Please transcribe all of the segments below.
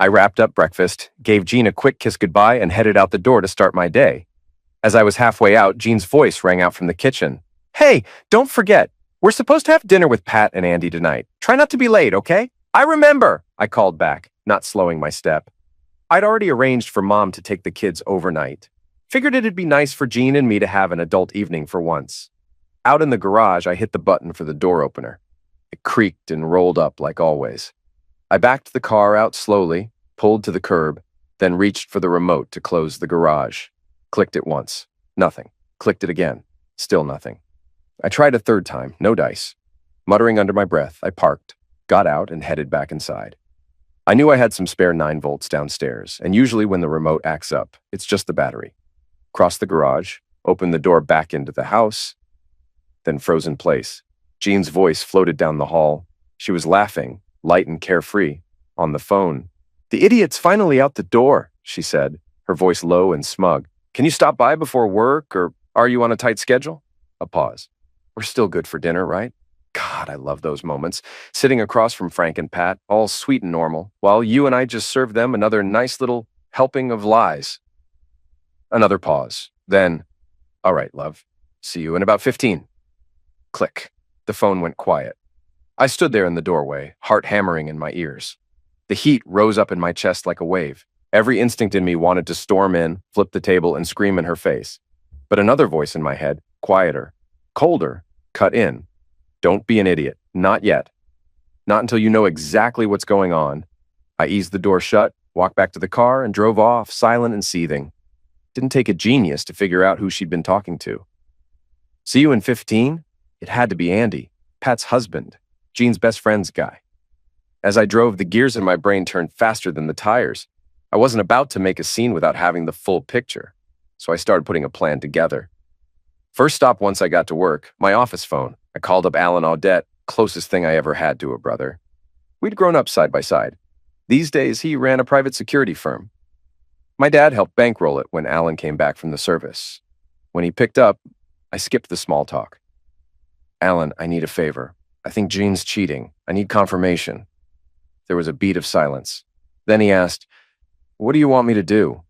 I wrapped up breakfast, gave Jean a quick kiss goodbye, and headed out the door to start my day. As I was halfway out, Jean's voice rang out from the kitchen. "Hey, don't forget, we're supposed to have dinner with Pat and Andy tonight. Try not to be late, okay?" "I remember," I called back, not slowing my step. I'd already arranged for Mom to take the kids overnight. Figured it'd be nice for Jean and me to have an adult evening for once. Out in the garage, I hit the button for the door opener. It creaked and rolled up like always. I backed the car out slowly, pulled to the curb, then reached for the remote to close the garage. Clicked it once. Nothing. Clicked it again. Still nothing. I tried a third time. No dice. Muttering under my breath, I parked, got out, and headed back inside. I knew I had some spare 9 volts downstairs, and usually when the remote acts up, it's just the battery. Crossed the garage, opened the door back into the house, then froze in place. Jean's voice floated down the hall. She was laughing, light and carefree, on the phone. "The idiot's finally out the door," she said, her voice low and smug. "Can you stop by before work, or are you on a tight schedule?" A pause. "We're still good for dinner, right?" God, I love those moments. Sitting across from Frank and Pat, all sweet and normal, while you and I just served them another nice little helping of lies. Another pause. Then, "All right, love. See you in about 15. Click. The phone went quiet. I stood there in the doorway, heart hammering in my ears. The heat rose up in my chest like a wave. Every instinct in me wanted to storm in, flip the table, and scream in her face. But another voice in my head, quieter, colder, cut in. "Don't be an idiot. Not yet. Not until you know exactly what's going on." I eased the door shut, walked back to the car, and drove off, silent and seething. Didn't take a genius to figure out who she'd been talking to. "See you in 15? It had to be Andy, Pat's husband, Jean's best friend's guy. As I drove, the gears in my brain turned faster than the tires. I wasn't about to make a scene without having the full picture, so I started putting a plan together. First stop once I got to work, my office phone. I called up Alan Audette, closest thing I ever had to a brother. We'd grown up side by side. These days, he ran a private security firm. My dad helped bankroll it when Alan came back from the service. When he picked up, I skipped the small talk. "Alan, I need a favor. I think Jean's cheating. I need confirmation." There was a beat of silence. Then he asked, "What do you want me to do?"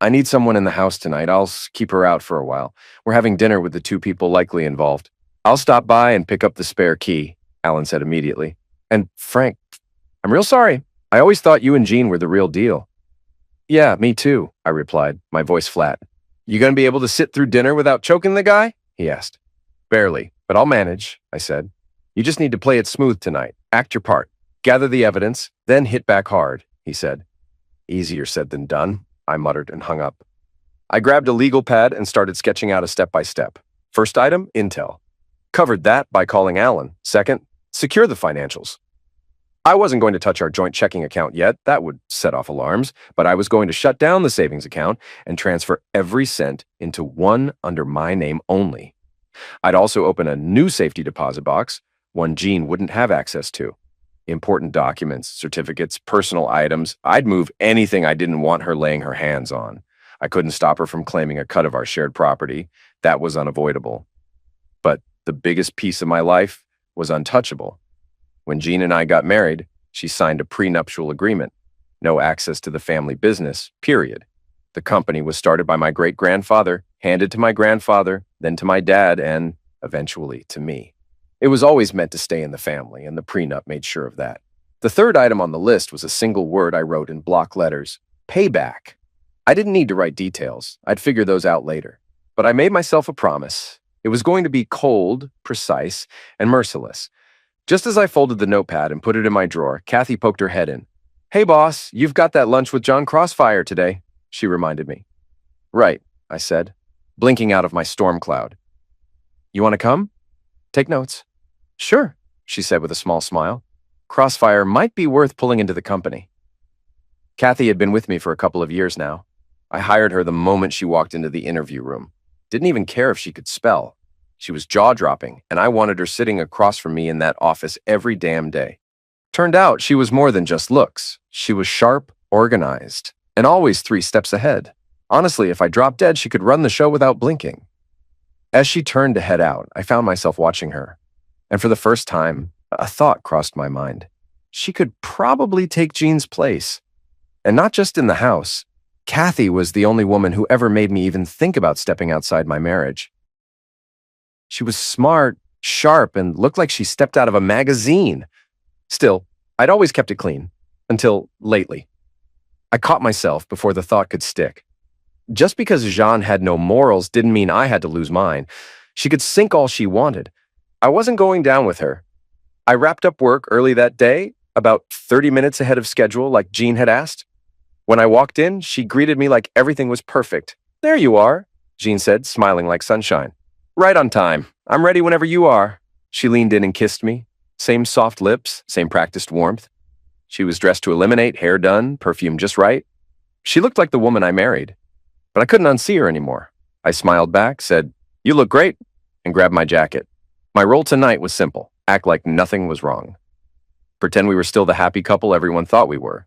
"I need someone in the house tonight. I'll keep her out for a while. We're having dinner with the 2 people likely involved." "I'll stop by and pick up the spare key," Alan said immediately. "And Frank, I'm real sorry. I always thought you and Jean were the real deal." "Yeah, me too," I replied, my voice flat. "You gonna be able to sit through dinner without choking the guy?" he asked. "Barely, but I'll manage," I said. "You just need to play it smooth tonight. Act your part. Gather the evidence, then hit back hard," he said. "Easier said than done," I muttered and hung up. I grabbed a legal pad and started sketching out a step-by-step. First item, intel. Covered that by calling Alan. Second, secure the financials. I wasn't going to touch our joint checking account yet. That would set off alarms. But I was going to shut down the savings account and transfer every cent into one under my name only. I'd also open a new safety deposit box, one Jean wouldn't have access to. Important documents, certificates, personal items. I'd move anything I didn't want her laying her hands on. I couldn't stop her from claiming a cut of our shared property. That was unavoidable. But the biggest piece of my life was untouchable. When Jean and I got married, she signed a prenuptial agreement. No access to the family business, period. The company was started by my great-grandfather, handed to my grandfather, then to my dad, and eventually to me. It was always meant to stay in the family, and the prenup made sure of that. The third item on the list was a single word I wrote in block letters: payback. I didn't need to write details. I'd figure those out later. But I made myself a promise. It was going to be cold, precise, and merciless. Just as I folded the notepad and put it in my drawer, Kathy poked her head in. "Hey, boss, you've got that lunch with John Crossfire today," she reminded me. "Right," I said, blinking out of my storm cloud. "You want to come? Take notes." "Sure," she said with a small smile. Crossfire might be worth pulling into the company. Kathy had been with me for a couple of years now. I hired her the moment she walked into the interview room. Didn't even care if she could spell. She was jaw-dropping, and I wanted her sitting across from me in that office every damn day. Turned out she was more than just looks. She was sharp, organized, and always 3 steps ahead. Honestly, if I dropped dead, she could run the show without blinking. As she turned to head out, I found myself watching her. And for the first time, a thought crossed my mind. She could probably take Jean's place. And not just in the house. Kathy was the only woman who ever made me even think about stepping outside my marriage. She was smart, sharp, and looked like she stepped out of a magazine. Still, I'd always kept it clean. Until lately. I caught myself before the thought could stick. Just because Jeanne had no morals didn't mean I had to lose mine. She could sink all she wanted. I wasn't going down with her. I wrapped up work early that day, about 30 minutes ahead of schedule like Jean had asked. When I walked in, she greeted me like everything was perfect. "There you are," Jean said, smiling like sunshine. "Right on time. I'm ready whenever you are." She leaned in and kissed me. Same soft lips, same practiced warmth. She was dressed to eliminate, hair done, perfume just right. She looked like the woman I married. But I couldn't unsee her anymore. I smiled back, said, "You look great," and grabbed my jacket. My role tonight was simple. Act like nothing was wrong. Pretend we were still the happy couple everyone thought we were.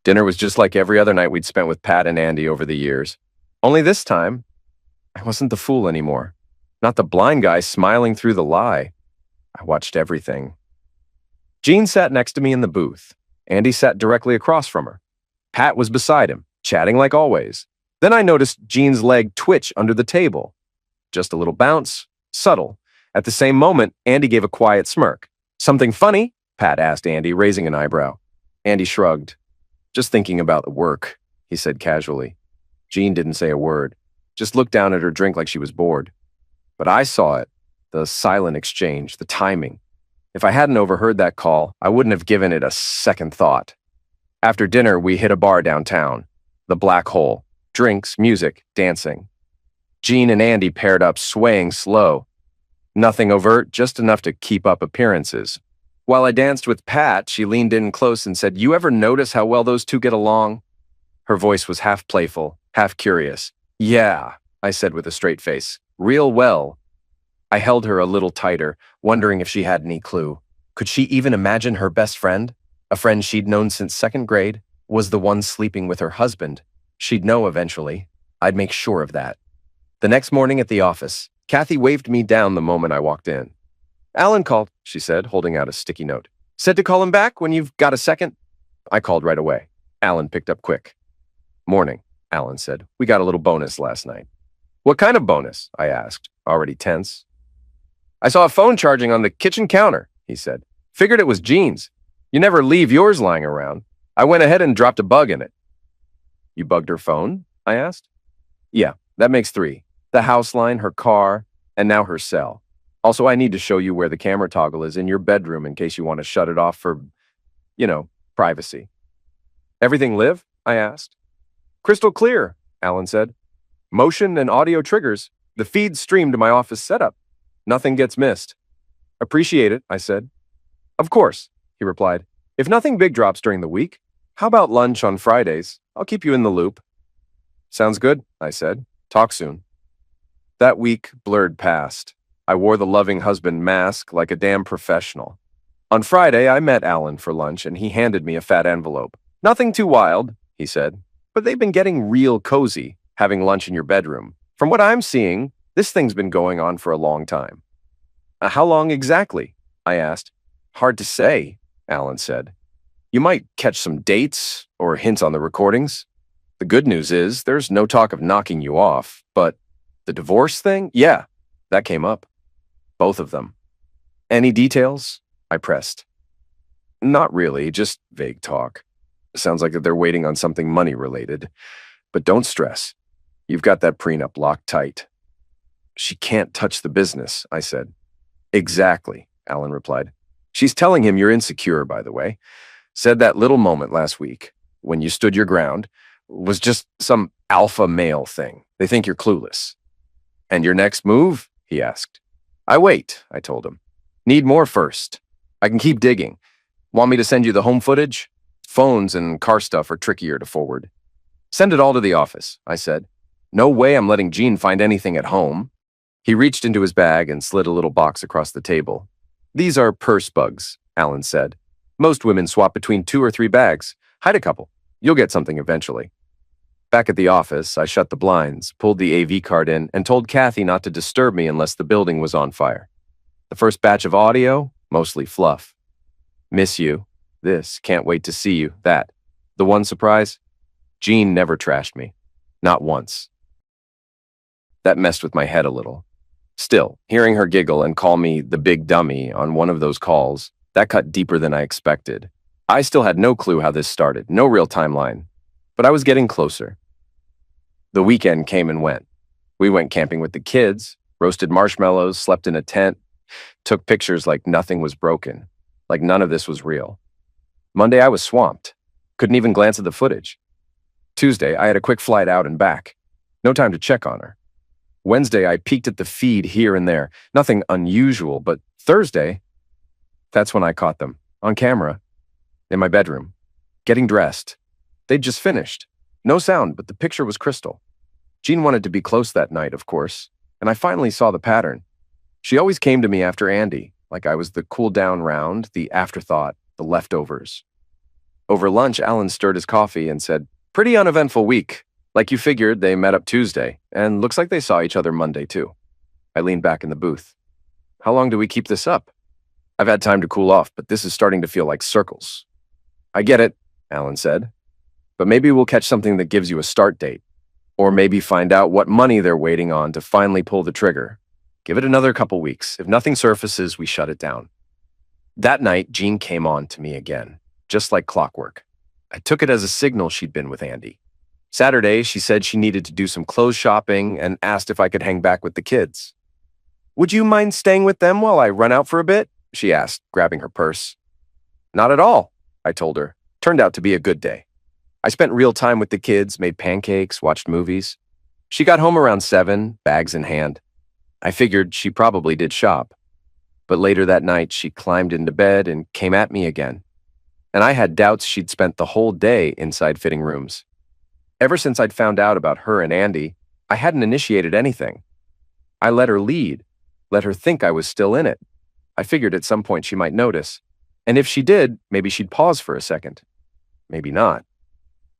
Dinner was just like every other night we'd spent with Pat and Andy over the years. Only this time, I wasn't the fool anymore. Not the blind guy smiling through the lie. I watched everything. Jean sat next to me in the booth. Andy sat directly across from her. Pat was beside him, chatting like always. Then I noticed Jean's leg twitch under the table. Just a little bounce, subtle. At the same moment, Andy gave a quiet smirk. "Something funny?" Pat asked Andy, raising an eyebrow. Andy shrugged. "Just thinking about the work," he said casually. Jean didn't say a word, just looked down at her drink like she was bored. But I saw it, the silent exchange, the timing. If I hadn't overheard that call, I wouldn't have given it a second thought. After dinner, we hit a bar downtown, the Black Hole. Drinks, music, dancing. Jean and Andy paired up, swaying slow. Nothing overt, just enough to keep up appearances. While I danced with Pat, she leaned in close and said, "You ever notice how well those two get along?" Her voice was half playful, half curious. "Yeah," I said with a straight face. "Real well." I held her a little tighter, wondering if she had any clue. Could she even imagine her best friend, a friend she'd known since second grade, was the one sleeping with her husband? She'd know eventually. I'd make sure of that. The next morning at the office, Kathy waved me down the moment I walked in. "Alan called," she said, holding out a sticky note. "Said to call him back when you've got a second." I called right away. Alan picked up quick. "Morning," Alan said. "We got a little bonus last night." "What kind of bonus?" I asked, already tense. "I saw a phone charging on the kitchen counter," he said. "Figured it was Jean's. You never leave yours lying around. I went ahead and dropped a bug in it." "You bugged her phone?" I asked. "Yeah, that makes 3. The house line, her car, and now her cell. Also, I need to show you where the camera toggle is in your bedroom in case you want to shut it off for, privacy." "Everything live?" I asked. "Crystal clear," Alan said. "Motion and audio triggers. The feeds stream to my office setup. Nothing gets missed." "Appreciate it," I said. "Of course," he replied. "If nothing big drops during the week, how about lunch on Fridays? I'll keep you in the loop." "Sounds good," I said. "Talk soon." That week blurred past. I wore the loving husband mask like a damn professional. On Friday, I met Alan for lunch, and he handed me a fat envelope. "Nothing too wild," he said, "but they've been getting real cozy, having lunch in your bedroom. From what I'm seeing, this thing's been going on for a long time." "How long exactly?" I asked. "Hard to say," Alan said. "You might catch some dates or hints on the recordings. The good news is there's no talk of knocking you off, but the divorce thing? Yeah, that came up. Both of them." "Any details?" I pressed. "Not really, just vague talk. Sounds like that they're waiting on something money-related. But don't stress. You've got that prenup locked tight." "She can't touch the business," I said. "Exactly," Alan replied. "She's telling him you're insecure, by the way. Said that little moment last week, when you stood your ground, was just some alpha male thing. They think you're clueless." "And your next move?" he asked. "I wait," I told him. "Need more first. I can keep digging. Want me to send you the home footage? Phones and car stuff are trickier to forward." "Send it all to the office," I said. "No way I'm letting Jean find anything at home." He reached into his bag and slid a little box across the table. "These are purse bugs," Alan said. "Most women swap between 2 or 3 bags. Hide a couple. You'll get something eventually." Back at the office, I shut the blinds, pulled the AV card in, and told Kathy not to disturb me unless the building was on fire. The first batch of audio, mostly fluff. "Miss you. This, can't wait to see you. That. The one surprise? Jean never trashed me. Not once. That messed with my head a little. Still, hearing her giggle and call me the big dummy on one of those calls, that cut deeper than I expected. I still had no clue how this started, no real timeline. But I was getting closer. The weekend came and went. We went camping with the kids, roasted marshmallows, slept in a tent, took pictures like nothing was broken, like none of this was real. Monday, I was swamped. Couldn't even glance at the footage. Tuesday, I had a quick flight out and back. No time to check on her. Wednesday, I peeked at the feed here and there. Nothing unusual, but Thursday, that's when I caught them, on camera, in my bedroom, getting dressed. They'd just finished. No sound, but the picture was crystal. Jean wanted to be close that night, of course, and I finally saw the pattern. She always came to me after Andy, like I was the cool-down round, the afterthought, the leftovers. Over lunch, Alan stirred his coffee and said, "Pretty uneventful week. Like you figured, they met up Tuesday, and looks like they saw each other Monday, too." I leaned back in the booth. "How long do we keep this up? I've had time to cool off, but this is starting to feel like circles." "I get it," Alan said. "But maybe we'll catch something that gives you a start date. Or maybe find out what money they're waiting on to finally pull the trigger. Give it another couple weeks. If nothing surfaces, we shut it down." That night, Jean came on to me again, just like clockwork. I took it as a signal she'd been with Andy. Saturday, she said she needed to do some clothes shopping and asked if I could hang back with the kids. "Would you mind staying with them while I run out for a bit?" she asked, grabbing her purse. "Not at all," I told her. Turned out to be a good day. I spent real time with the kids, made pancakes, watched movies. She got home around 7, bags in hand. I figured she probably did shop. But later that night, she climbed into bed and came at me again. And I had doubts she'd spent the whole day inside fitting rooms. Ever since I'd found out about her and Andy, I hadn't initiated anything. I let her lead, let her think I was still in it. I figured at some point she might notice. And if she did, maybe she'd pause for a second. Maybe not.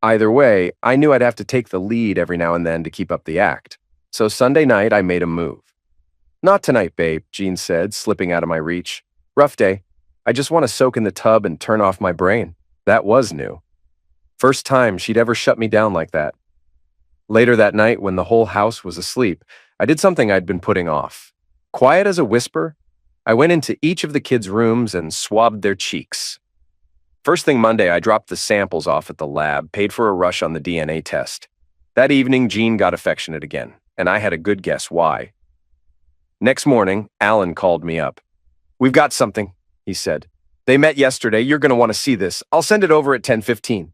Either way, I knew I'd have to take the lead every now and then to keep up the act. So Sunday night, I made a move. "Not tonight, babe," Jean said, slipping out of my reach. "Rough day. I just want to soak in the tub and turn off my brain." That was new. First time she'd ever shut me down like that. Later that night, when the whole house was asleep, I did something I'd been putting off. Quiet as a whisper, I went into each of the kids' rooms and swabbed their cheeks. First thing Monday, I dropped the samples off at the lab, paid for a rush on the DNA test. That evening, Jean got affectionate again, and I had a good guess why. Next morning, Alan called me up. "We've got something," he said. "They met yesterday. You're going to want to see this. I'll send it over at 10:15.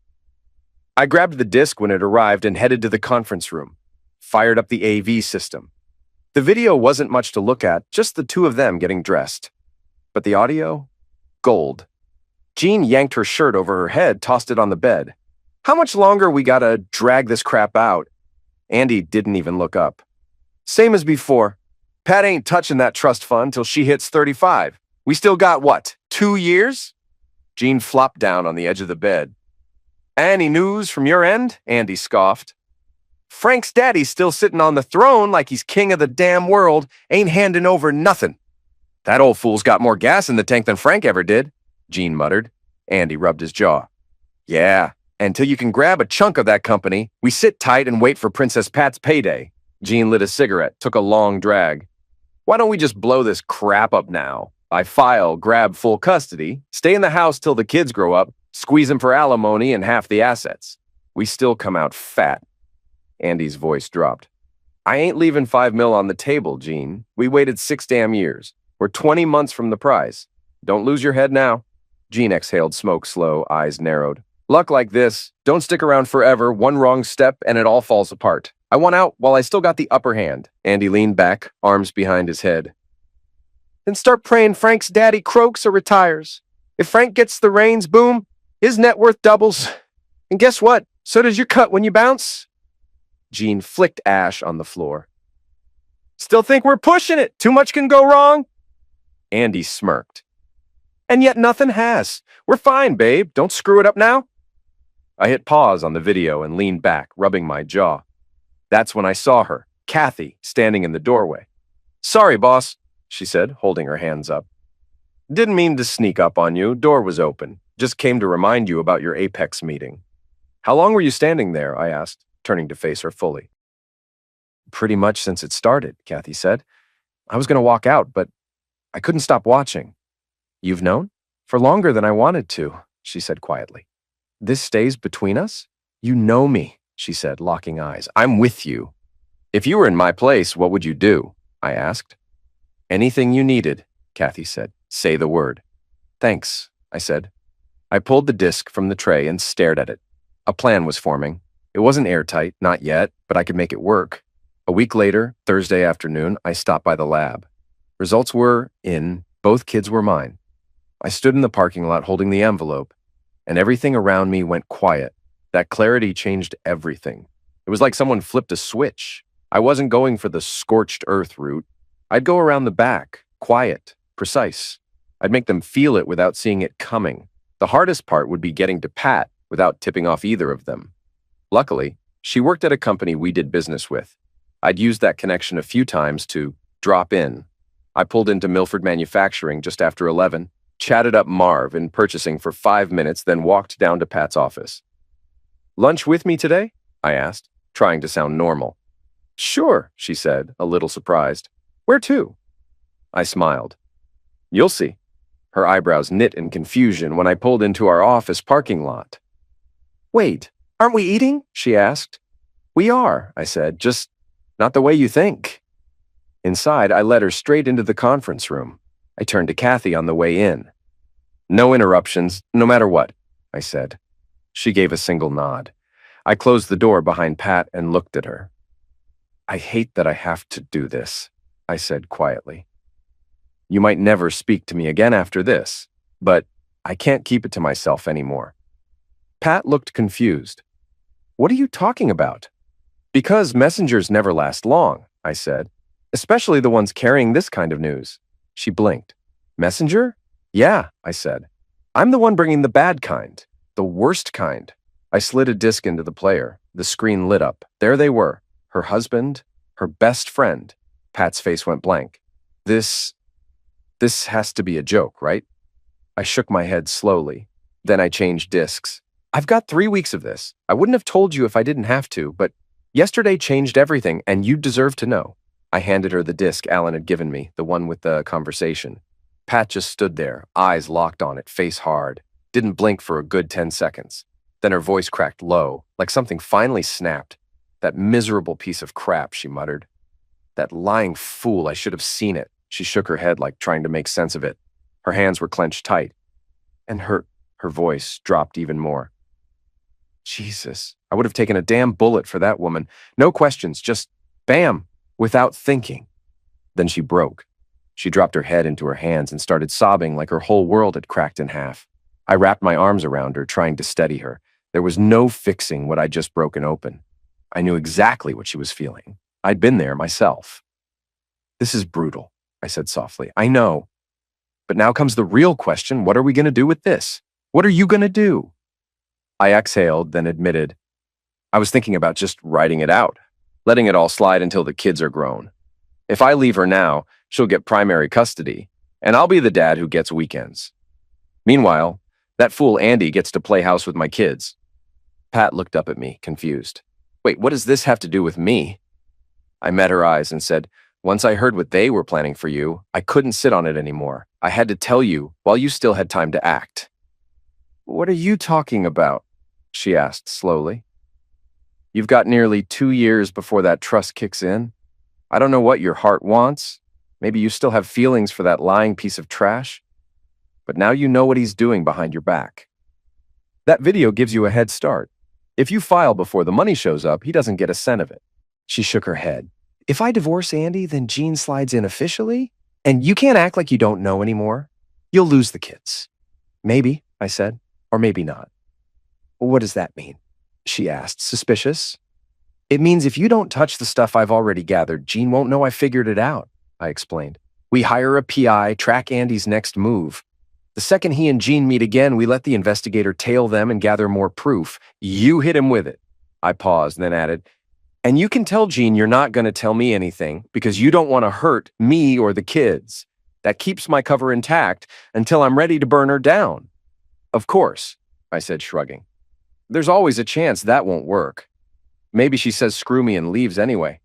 I grabbed the disc when it arrived and headed to the conference room. Fired up the AV system. The video wasn't much to look at, just the two of them getting dressed. But the audio? Gold. Jean yanked her shirt over her head, tossed it on the bed. "How much longer we gotta drag this crap out?" Andy didn't even look up. "Same as before. Pat ain't touching that trust fund till she hits 35. We still got, what, 2 years?" Jean flopped down on the edge of the bed. "Any news from your end?" Andy scoffed. "Frank's daddy's still sitting on the throne like he's king of the damn world, ain't handing over nothing." "That old fool's got more gas in the tank than Frank ever did," Jean muttered. Andy rubbed his jaw. "Yeah, until you can grab a chunk of that company, we sit tight and wait for Princess Pat's payday." Jean lit a cigarette, took a long drag. "Why don't we just blow this crap up now? I file, grab full custody, stay in the house till the kids grow up, squeeze them for alimony and half the assets. We still come out fat." Andy's voice dropped. "I ain't leaving $5 million on the table, Jean. We waited 6 damn years. We're 20 months from the prize. Don't lose your head now." Jean exhaled smoke slow, eyes narrowed. "Luck like this, don't stick around forever, one wrong step and it all falls apart. I want out while I still got the upper hand." Andy leaned back, arms behind his head. "Then start praying Frank's daddy croaks or retires. If Frank gets the reins, boom, his net worth doubles. And guess what? So does your cut when you bounce." Jean flicked ash on the floor. "Still think we're pushing it? Too much can go wrong?" Andy smirked. "And yet nothing has. We're fine, babe. Don't screw it up now." I hit pause on the video and leaned back, rubbing my jaw. That's when I saw her, Kathy, standing in the doorway. "Sorry, boss," she said, holding her hands up. "Didn't mean to sneak up on you. Door was open. Just came to remind you about your Apex meeting." How long were you standing there? I asked, turning to face her fully. Pretty much since it started, Kathy said. I was going to walk out, but I couldn't stop watching. You've known? For longer than I wanted to, she said quietly. This stays between us? You know me, she said, locking eyes. I'm with you. If you were in my place, what would you do? I asked. Anything you needed, Kathy said. Say the word. Thanks, I said. I pulled the disc from the tray and stared at it. A plan was forming. It wasn't airtight, not yet, but I could make it work. A week later, Thursday afternoon, I stopped by the lab. Results were in. Both kids were mine. I stood in the parking lot holding the envelope, and everything around me went quiet. That clarity changed everything. It was like someone flipped a switch. I wasn't going for the scorched earth route. I'd go around the back, quiet, precise. I'd make them feel it without seeing it coming. The hardest part would be getting to Pat without tipping off either of them. Luckily, she worked at a company we did business with. I'd used that connection a few times to drop in. I pulled into Milford Manufacturing just after 11, chatted up Marv in purchasing for 5 minutes, then walked down to Pat's office. Lunch with me today? I asked, trying to sound normal. Sure, she said, a little surprised. Where to? I smiled. You'll see. Her eyebrows knit in confusion when I pulled into our office parking lot. Wait, aren't we eating? She asked. We are, I said, just not the way you think. Inside, I led her straight into the conference room. I turned to Kathy on the way in. No interruptions, no matter what, I said. She gave a single nod. I closed the door behind Pat and looked at her. I hate that I have to do this, I said quietly. You might never speak to me again after this, but I can't keep it to myself anymore. Pat looked confused. What are you talking about? Because messengers never last long, I said, especially the ones carrying this kind of news. She blinked. Messenger? Yeah, I said. I'm the one bringing the bad kind, the worst kind. I slid a disc into the player. The screen lit up. There they were, her husband, her best friend. Pat's face went blank. This has to be a joke, right? I shook my head slowly. Then I changed discs. I've got 3 weeks of this. I wouldn't have told you if I didn't have to, but yesterday changed everything, and you deserve to know. I handed her the disc Alan had given me, the one with the conversation. Pat just stood there, eyes locked on it, face hard. Didn't blink for a good 10 seconds. Then her voice cracked low, like something finally snapped. That miserable piece of crap, she muttered. That lying fool, I should have seen it. She shook her head like trying to make sense of it. Her hands were clenched tight. And her voice dropped even more. Jesus, I would have taken a damn bullet for that woman. No questions, just bam, without thinking. Then she broke. She dropped her head into her hands and started sobbing like her whole world had cracked in half. I wrapped my arms around her, trying to steady her. There was no fixing what I'd just broken open. I knew exactly what she was feeling. I'd been there myself. This is brutal, I said softly. I know. But now comes the real question. What are we going to do with this? What are you going to do? I exhaled, then admitted, I was thinking about just writing it out, letting it all slide until the kids are grown. If I leave her now, she'll get primary custody, and I'll be the dad who gets weekends. Meanwhile, that fool Andy gets to play house with my kids. Pat looked up at me, confused. Wait, what does this have to do with me? I met her eyes and said, once I heard what they were planning for you, I couldn't sit on it anymore. I had to tell you while you still had time to act. What are you talking about? She asked slowly. You've got nearly 2 years before that trust kicks in. I don't know what your heart wants. Maybe you still have feelings for that lying piece of trash. But now you know what he's doing behind your back. That video gives you a head start. If you file before the money shows up, he doesn't get a cent of it. She shook her head. If I divorce Andy, then Jean slides in officially? And you can't act like you don't know anymore? You'll lose the kids. Maybe, I said, or maybe not. What does that mean? She asked, suspicious. It means if you don't touch the stuff I've already gathered, Jean won't know I figured it out, I explained. We hire a PI, track Andy's next move. The second he and Jean meet again, we let the investigator tail them and gather more proof. You hit him with it. I paused, then added, and you can tell Jean you're not going to tell me anything because you don't want to hurt me or the kids. That keeps my cover intact until I'm ready to burn her down. Of course, I said, shrugging. there's always a chance that won't work. Maybe she says screw me and leaves anyway.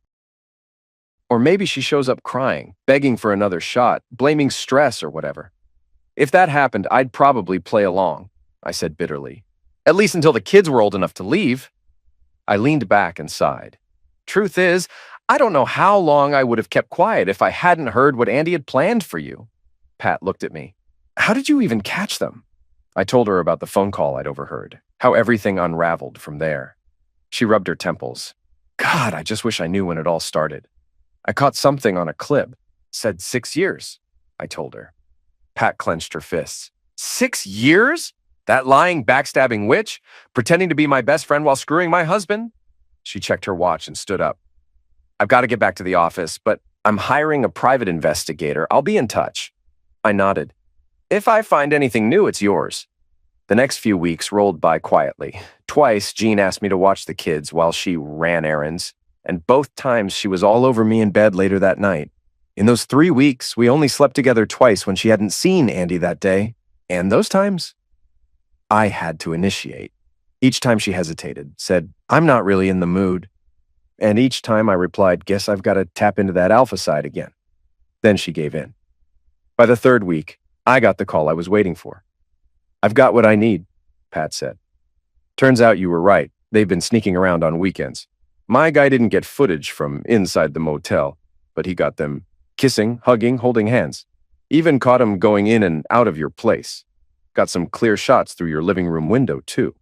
Or maybe she shows up crying, begging for another shot, blaming stress or whatever. If that happened, I'd probably play along, I said bitterly. At least until the kids were old enough to leave. I leaned back and sighed. Truth is, I don't know how long I would have kept quiet if I hadn't heard what Andy had planned for you. Pat looked at me. How did you even catch them? I told her about the phone call I'd overheard, how everything unraveled from there. She rubbed her temples. God, I just wish I knew when it all started. I caught something on a clip. Said 6 years, I told her. Pat clenched her fists. 6 years? That lying, backstabbing witch? Pretending to be my best friend while screwing my husband? She checked her watch and stood up. I've got to get back to the office, but I'm hiring a private investigator. I'll be in touch. I nodded. If I find anything new, it's yours. The next few weeks rolled by quietly. Twice, Jean asked me to watch the kids while she ran errands, and both times she was all over me in bed later that night. In those 3 weeks, we only slept together twice when she hadn't seen Andy that day, and those times, I had to initiate. Each time she hesitated, said, I'm not really in the mood. And each time I replied, guess I've got to tap into that alpha side again. Then she gave in. By the 3rd week, I got the call I was waiting for. I've got what I need, Pat said. Turns out you were right. They've been sneaking around on weekends. My guy didn't get footage from inside the motel, but he got them kissing, hugging, holding hands. Even caught him going in and out of your place. Got some clear shots through your living room window, too.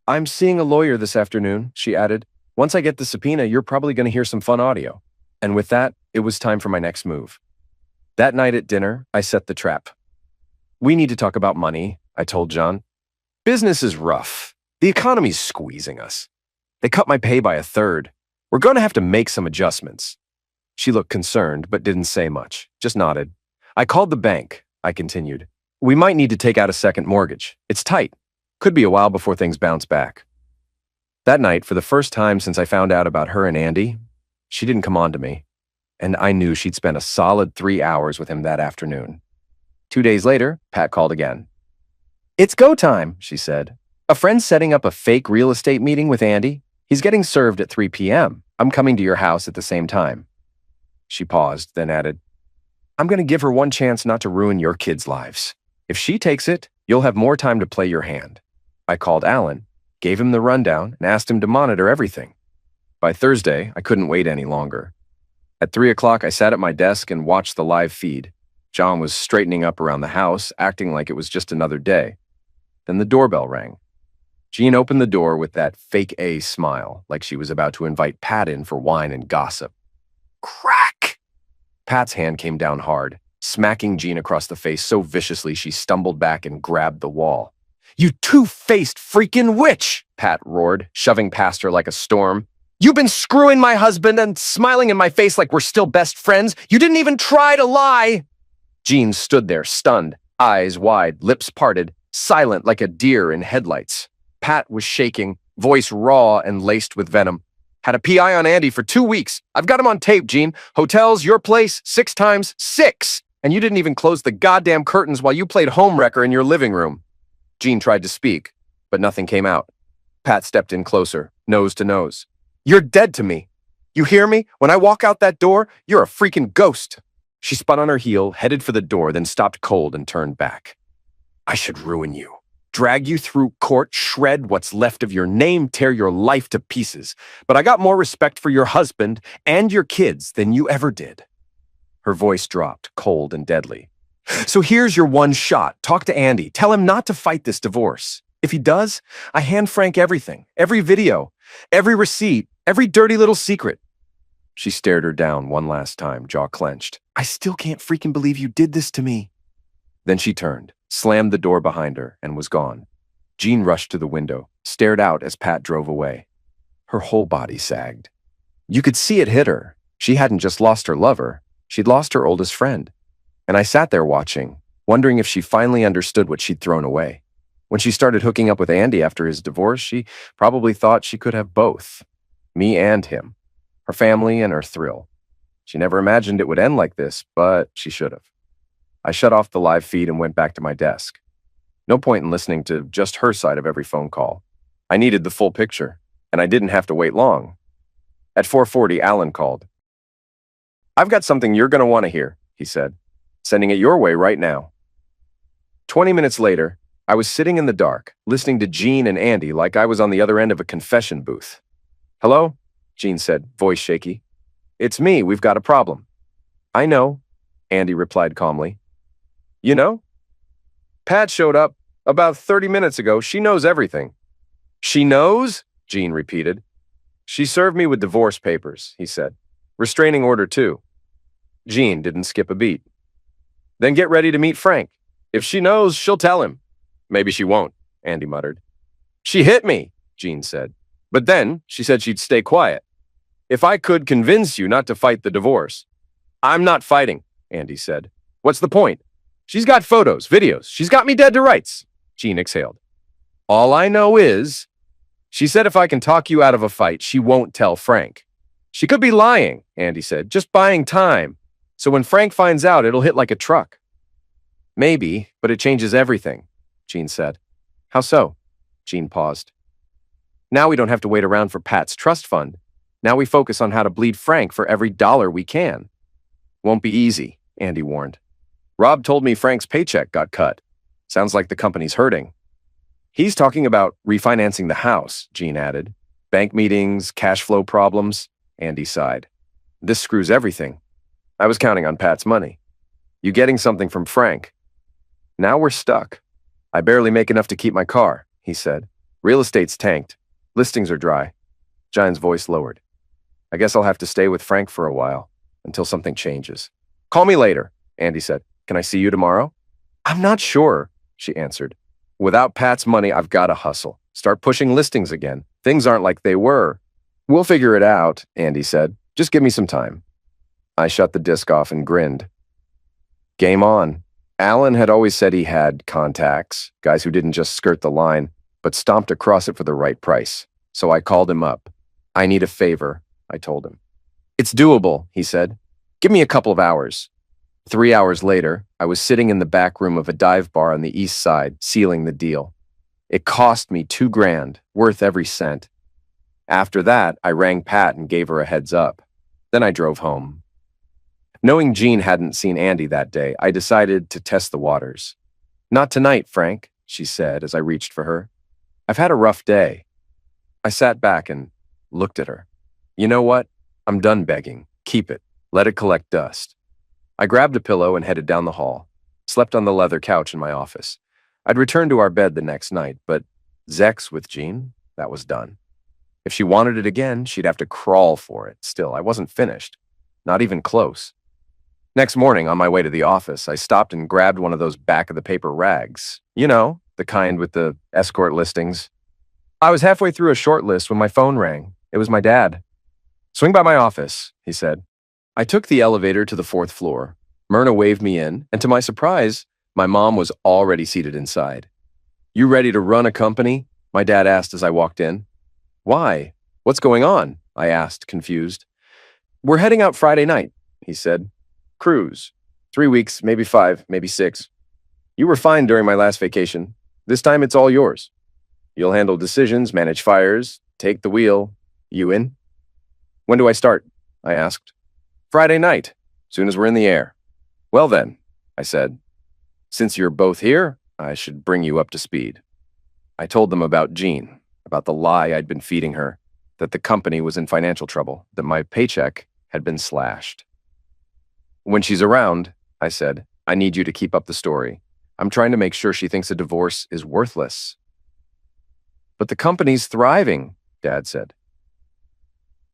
I'm seeing a lawyer this afternoon, she added. Once I get the subpoena, you're probably going to hear some fun audio. And with that, it was time for my next move. That night at dinner, I set the trap. We need to talk about money, I told John. Business is rough. The economy's squeezing us. They cut my pay by 1/3. We're going to have to make some adjustments. She looked concerned, but didn't say much, just nodded. I called the bank, I continued. We might need to take out a second mortgage. It's tight. Could be a while before things bounce back. That night, for the first time since I found out about her and Andy, she didn't come on to me, and I knew she'd spent a solid 3 hours with him that afternoon. 2 days later, Pat called again. It's go time, she said. A friend's setting up a fake real estate meeting with Andy. He's getting served at 3 p.m. I'm coming to your house at the same time. She paused, then added, I'm going to give her one chance not to ruin your kids' lives. If she takes it, you'll have more time to play your hand. I called Alan, gave him the rundown, and asked him to monitor everything. By Thursday, I couldn't wait any longer. At 3 o'clock, I sat at my desk and watched the live feed. John was straightening up around the house, acting like it was just another day. Then the doorbell rang. Jean opened the door with that fake A smile, like she was about to invite Pat in for wine and gossip. Crack! Pat's hand came down hard, smacking Jean across the face so viciously she stumbled back and grabbed the wall. You two-faced freaking witch! Pat roared, shoving past her like a storm. You've been screwing my husband and smiling in my face like we're still best friends. You didn't even try to lie! Jean stood there, stunned, eyes wide, lips parted, silent like a deer in headlights. Pat was shaking, voice raw and laced with venom. Had a PI on Andy for 2 weeks. I've got him on tape, Jean. Hotels, your place, 6 times, 6! And you didn't even close the goddamn curtains while you played homewrecker in your living room. Jean tried to speak, but nothing came out. Pat stepped in closer, nose to nose. You're dead to me. You hear me? When I walk out that door, you're a freaking ghost. She spun on her heel, headed for the door, then stopped cold and turned back. I should ruin you. Drag you through court, shred what's left of your name, tear your life to pieces. But I got more respect for your husband and your kids than you ever did. Her voice dropped, cold and deadly. So here's your one shot. Talk to Andy. Tell him not to fight this divorce. If he does, I hand Frank everything, every video, every receipt, every dirty little secret. She stared her down one last time, jaw clenched. I still can't freaking believe you did this to me. Then she turned, slammed the door behind her, and was gone. Jean rushed to the window, stared out as Pat drove away. Her whole body sagged. You could see it hit her. She hadn't just lost her lover. She'd lost her oldest friend. And I sat there watching, wondering if she finally understood what she'd thrown away. When she started hooking up with Andy after his divorce, she probably thought she could have both. Me and him. Her family and her thrill. She never imagined it would end like this, but she should have. I shut off the live feed and went back to my desk. No point in listening to just her side of every phone call. I needed the full picture, and I didn't have to wait long. At 4:40, Alan called. "I've got something you're going to want to hear," he said. "Sending it your way right now." 20 minutes later, I was sitting in the dark, listening to Jean and Andy like I was on the other end of a confession booth. "Hello?" Jean said, voice shaky. "It's me. We've got a problem." "I know," Andy replied calmly. "You know? Pat showed up about 30 minutes ago. She knows everything." "She knows?" Jean repeated. "She served me with divorce papers," he said. "Restraining order, too." Jean didn't skip a beat. "Then get ready to meet Frank. If she knows, she'll tell him." "Maybe she won't," Andy muttered. "She hit me," Jean said. "But then she said she'd stay quiet. If I could convince you not to fight the divorce." "I'm not fighting," Andy said. "What's the point? She's got photos, videos. She's got me dead to rights." Jean exhaled. "All I know is, she said if I can talk you out of a fight, she won't tell Frank." "She could be lying," Andy said, "just buying time. So when Frank finds out, it'll hit like a truck." "Maybe, but it changes everything," Jean said. "How so?" Jean paused. "Now we don't have to wait around for Pat's trust fund. Now we focus on how to bleed Frank for every dollar we can." "Won't be easy," Andy warned. "Rob told me Frank's paycheck got cut. Sounds like the company's hurting." "He's talking about refinancing the house," Jean added. "Bank meetings, cash flow problems." Andy sighed. "This screws everything. I was counting on Pat's money. You getting something from Frank. Now we're stuck. I barely make enough to keep my car," he said. "Real estate's tanked. Listings are dry." Jean's voice lowered. "I guess I'll have to stay with Frank for a while, until something changes." "Call me later," Andy said. "Can I see you tomorrow?" "I'm not sure," she answered. "Without Pat's money, I've got to hustle. Start pushing listings again. Things aren't like they were." "We'll figure it out," Andy said. "Just give me some time." I shut the disc off and grinned. Game on. Alan had always said he had contacts, guys who didn't just skirt the line, but stomped across it for the right price. So I called him up. "I need a favor," I told him. "It's doable," he said. "Give me a couple of hours." 3 hours later, I was sitting in the back room of a dive bar on the east side, sealing the deal. It cost me $2,000, worth every cent. After that, I rang Pat and gave her a heads up. Then I drove home. Knowing Jean hadn't seen Andy that day, I decided to test the waters. "Not tonight, Frank," she said as I reached for her. "I've had a rough day." I sat back and looked at her. "You know what? I'm done begging. Keep it. Let it collect dust." I grabbed a pillow and headed down the hall. Slept on the leather couch in my office. I'd return to our bed the next night, but Zex with Jean, that was done. If she wanted it again, she'd have to crawl for it. Still, I wasn't finished. Not even close. Next morning, on my way to the office, I stopped and grabbed one of those back-of-the-paper rags. You know, the kind with the escort listings. I was halfway through a short list when my phone rang. It was my dad. "Swing by my office," he said. I took the elevator to the 4th floor. Myrna waved me in, and to my surprise, my mom was already seated inside. "You ready to run a company?" my dad asked as I walked in. "Why? What's going on?" I asked, confused. "We're heading out Friday night," he said. "Cruise. 3 weeks, maybe 5, maybe 6. You were fine during my last vacation. This time it's all yours. You'll handle decisions, manage fires, take the wheel. You in?" "When do I start?" I asked. "Friday night, soon as we're in the air." "Well then," I said, "since you're both here, I should bring you up to speed." I told them about Jean, about the lie I'd been feeding her, that the company was in financial trouble, that my paycheck had been slashed. "When she's around," I said, "I need you to keep up the story. I'm trying to make sure she thinks a divorce is worthless." "But the company's thriving," Dad said.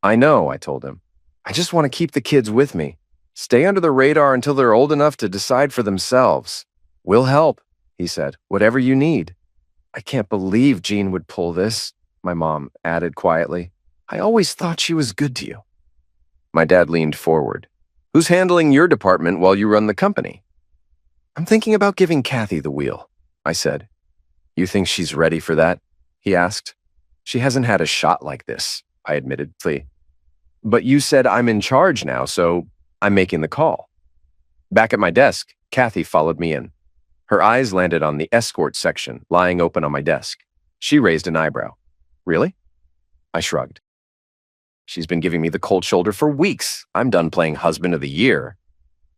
"I know," I told him. "I just want to keep the kids with me. Stay under the radar until they're old enough to decide for themselves." "We'll help," he said. "Whatever you need." "I can't believe Jean would pull this," my mom added quietly. "I always thought she was good to you." My dad leaned forward. "Who's handling your department while you run the company?" "I'm thinking about giving Kathy the wheel," I said. "You think she's ready for that?" he asked. "She hasn't had a shot like this," I admitted. "But you said I'm in charge now, so I'm making the call." Back at my desk, Kathy followed me in. Her eyes landed on the escort section lying open on my desk. She raised an eyebrow. Really? I shrugged. She's been giving me the cold shoulder for weeks. I'm done playing husband of the year.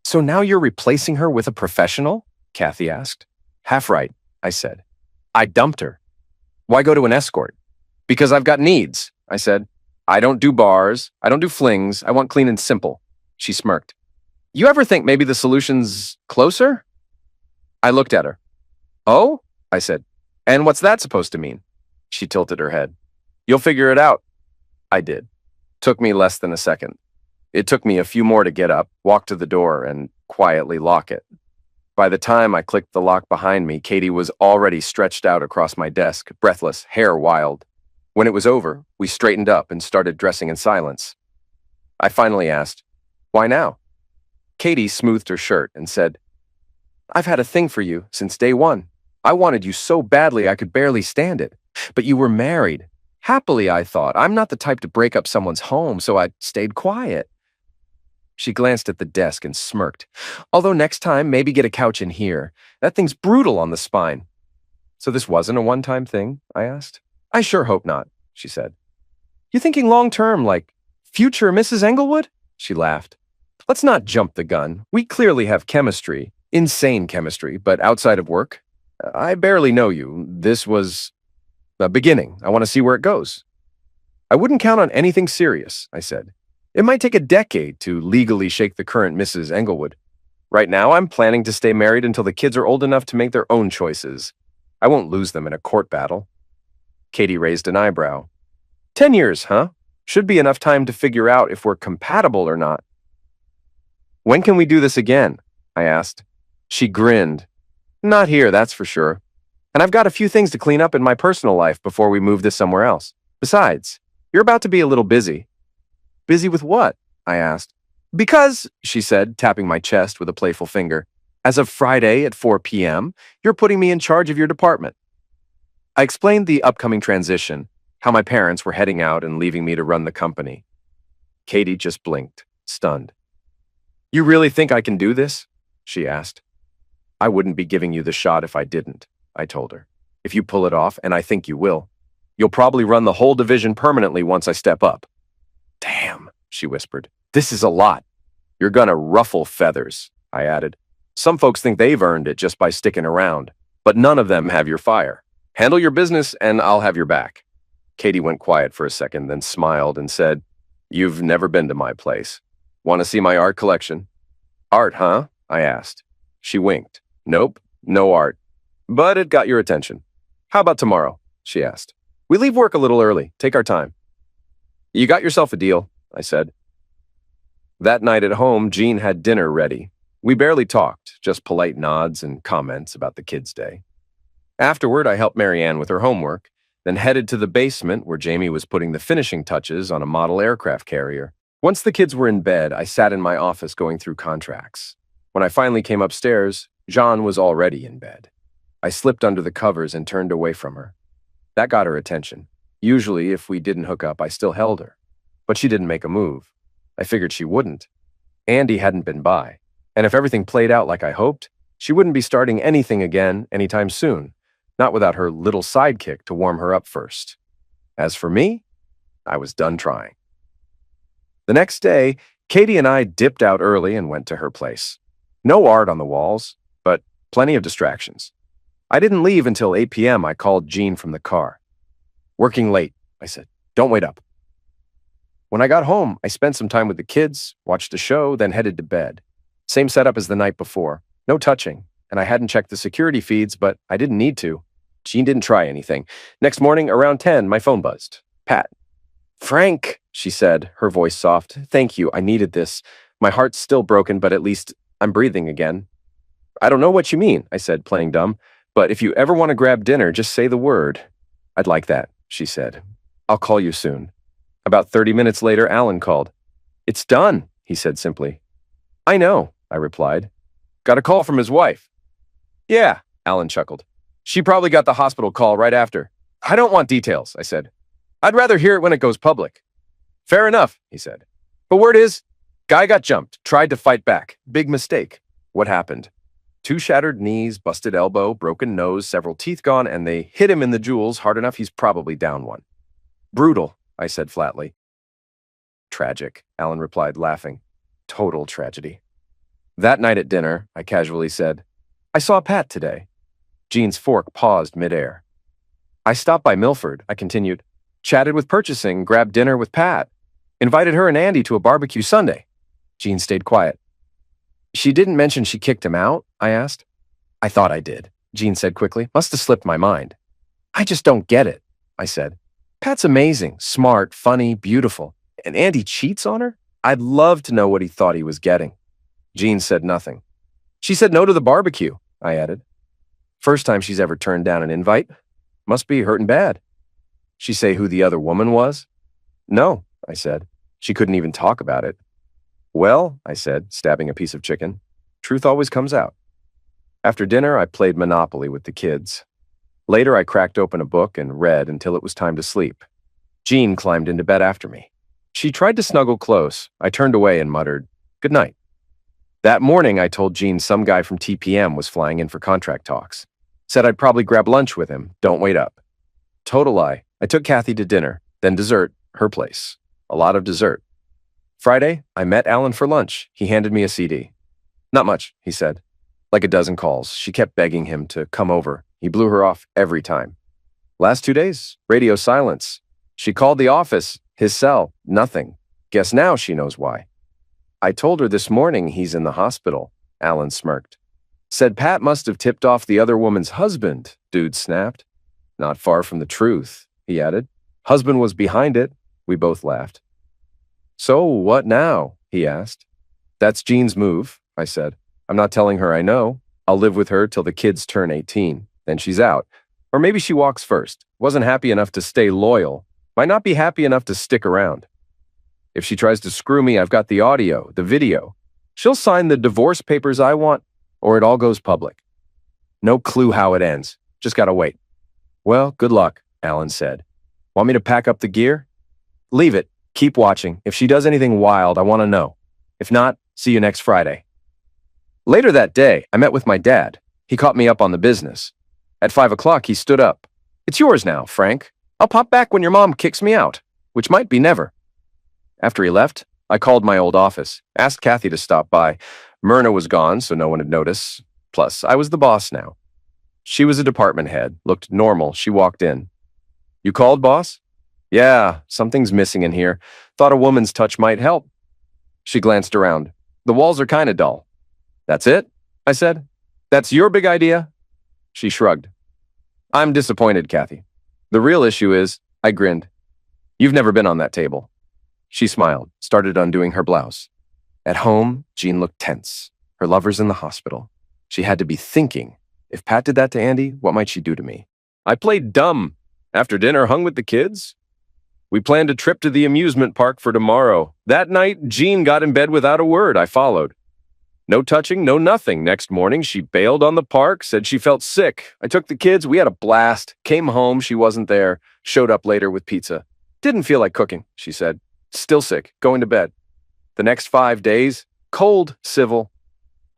So now you're replacing her with a professional? Kathy asked. Half right, I said. I dumped her. Why go to an escort? Because I've got needs, I said. I don't do bars. I don't do flings. I want clean and simple. She smirked. You ever think maybe the solution's closer? I looked at her. Oh? I said. And what's that supposed to mean? She tilted her head. You'll figure it out. I did. Took me less than a second. It took me a few more to get up, walk to the door, and quietly lock it. By the time I clicked the lock behind me, Katie was already stretched out across my desk, breathless, hair wild. When it was over, we straightened up and started dressing in silence. I finally asked, Why now? Katie smoothed her shirt and said, I've had a thing for you since day one. I wanted you so badly I could barely stand it. But you were married. Happily, I thought. I'm not the type to break up someone's home, so I stayed quiet. She glanced at the desk and smirked. Although next time, maybe get a couch in here. That thing's brutal on the spine. So this wasn't a one-time thing? I asked. I sure hope not, she said. You thinking long-term, like future Mrs. Englewood? She laughed. Let's not jump the gun. We clearly have chemistry. Insane chemistry, but outside of work. I barely know you. This was a beginning. I want to see where it goes. I wouldn't count on anything serious, I said. It might take a decade to legally shake the current Mrs. Englewood. Right now, I'm planning to stay married until the kids are old enough to make their own choices. I won't lose them in a court battle. Katie raised an eyebrow. 10 years, huh? Should be enough time to figure out if we're compatible or not. When can we do this again? I asked. She grinned. Not here, that's for sure. And I've got a few things to clean up in my personal life before we move this somewhere else. Besides, you're about to be a little busy. Busy with what? I asked. Because, she said, tapping my chest with a playful finger, as of Friday at 4 p.m., you're putting me in charge of your department. I explained the upcoming transition, how my parents were heading out and leaving me to run the company. Katie just blinked, stunned. You really think I can do this? She asked. I wouldn't be giving you the shot if I didn't, I told her. If you pull it off, and I think you will, you'll probably run the whole division permanently once I step up. Damn, she whispered. This is a lot. You're gonna ruffle feathers, I added. Some folks think they've earned it just by sticking around, but none of them have your fire. Handle your business and I'll have your back. Katie went quiet for a second, then smiled and said, You've never been to my place. Want to see my art collection? Art, huh? I asked. She winked. Nope, no art. But it got your attention. How about tomorrow? She asked. We leave work a little early. Take our time. You got yourself a deal, I said. That night at home, Jean had dinner ready. We barely talked, just polite nods and comments about the kids' day. Afterward, I helped Marianne with her homework, then headed to the basement where Jamie was putting the finishing touches on a model aircraft carrier. Once the kids were in bed, I sat in my office going through contracts. When I finally came upstairs, Jean was already in bed. I slipped under the covers and turned away from her. That got her attention. Usually, if we didn't hook up, I still held her. But she didn't make a move. I figured she wouldn't. Andy hadn't been by. And if everything played out like I hoped, she wouldn't be starting anything again anytime soon, not without her little sidekick to warm her up first. As for me, I was done trying. The next day, Katie and I dipped out early and went to her place. No art on the walls, but plenty of distractions. I didn't leave until 8 p.m. I called Jean from the car. Working late, I said. Don't wait up. When I got home, I spent some time with the kids, watched a show, then headed to bed. Same setup as the night before. No touching, and I hadn't checked the security feeds, but I didn't need to. Jean didn't try anything. Next morning, around 10, my phone buzzed. Pat. Frank, she said, her voice soft. Thank you, I needed this. My heart's still broken, but at least I'm breathing again. I don't know what you mean, I said, playing dumb. But if you ever want to grab dinner, just say the word. I'd like that, she said. I'll call you soon. About 30 minutes later, Alan called. It's done, he said simply. I know, I replied. Got a call from his wife. Yeah, Alan chuckled. She probably got the hospital call right after. I don't want details, I said. I'd rather hear it when it goes public. Fair enough, he said. But word is, guy got jumped, tried to fight back. Big mistake. What happened? 2 shattered knees, busted elbow, broken nose, several teeth gone, and they hit him in the jewels hard enough he's probably down one. Brutal, I said flatly. Tragic, Alan replied, laughing. Total tragedy. That night at dinner, I casually said, I saw Pat today. Jean's fork paused midair. I stopped by Milford, I continued. Chatted with purchasing, grabbed dinner with Pat. Invited her and Andy to a barbecue Sunday. Jean stayed quiet. She didn't mention she kicked him out, I asked. I thought I did, Jean said quickly. Must have slipped my mind. I just don't get it, I said. Pat's amazing, smart, funny, beautiful. And Andy cheats on her? I'd love to know what he thought he was getting. Jean said nothing. She said no to the barbecue, I added. First time she's ever turned down an invite. Must be hurting bad. She say who the other woman was? No, I said. She couldn't even talk about it. Well, I said, stabbing a piece of chicken, truth always comes out. After dinner, I played Monopoly with the kids. Later, I cracked open a book and read until it was time to sleep. Jean climbed into bed after me. She tried to snuggle close. I turned away and muttered, "Good night." That morning, I told Jean some guy from TPM was flying in for contract talks. Said I'd probably grab lunch with him. Don't wait up. Total lie. I took Kathy to dinner, then dessert, her place. A lot of dessert. Friday, I met Alan for lunch. He handed me a CD. Not much, he said. Like a dozen calls. She kept begging him to come over. He blew her off every time. Last 2 days, radio silence. She called the office, his cell, nothing. Guess now she knows why. I told her this morning he's in the hospital. Alan smirked. Said Pat must have tipped off the other woman's husband, dude snapped. Not far from the truth, he added. Husband was behind it. We both laughed. So what now? He asked. That's Jean's move, I said. I'm not telling her I know. I'll live with her till the kids turn 18. Then she's out. Or maybe she walks first. Wasn't happy enough to stay loyal. Might not be happy enough to stick around. If she tries to screw me, I've got the audio, the video. She'll sign the divorce papers I want, or it all goes public. No clue how it ends. Just gotta wait. Well, good luck, Alan said. Want me to pack up the gear? Leave it. Keep watching. If she does anything wild, I want to know. If not, see you next Friday. Later that day, I met with my dad. He caught me up on the business. At 5 o'clock, he stood up. It's yours now, Frank. I'll pop back when your mom kicks me out, which might be never. After he left, I called my old office, asked Kathy to stop by. Myrna was gone, so no one would notice. Plus, I was the boss now. She was a department head, looked normal. She walked in. You called, boss? Yeah, something's missing in here. Thought a woman's touch might help. She glanced around. The walls are kind of dull. That's it? I said. That's your big idea? She shrugged. I'm disappointed, Kathy. The real issue is, I grinned. You've never been on that table. She smiled, started undoing her blouse. At home, Jean looked tense. Her lover's in the hospital. She had to be thinking, if Pat did that to Andy, what might she do to me? I played dumb. After dinner, hung with the kids. We planned a trip to the amusement park for tomorrow. That night, Jean got in bed without a word. I followed. No touching, no nothing. Next morning, she bailed on the park, said she felt sick. I took the kids, we had a blast. Came home, she wasn't there. Showed up later with pizza. Didn't feel like cooking, she said. Still sick, going to bed. The next 5 days, cold, civil,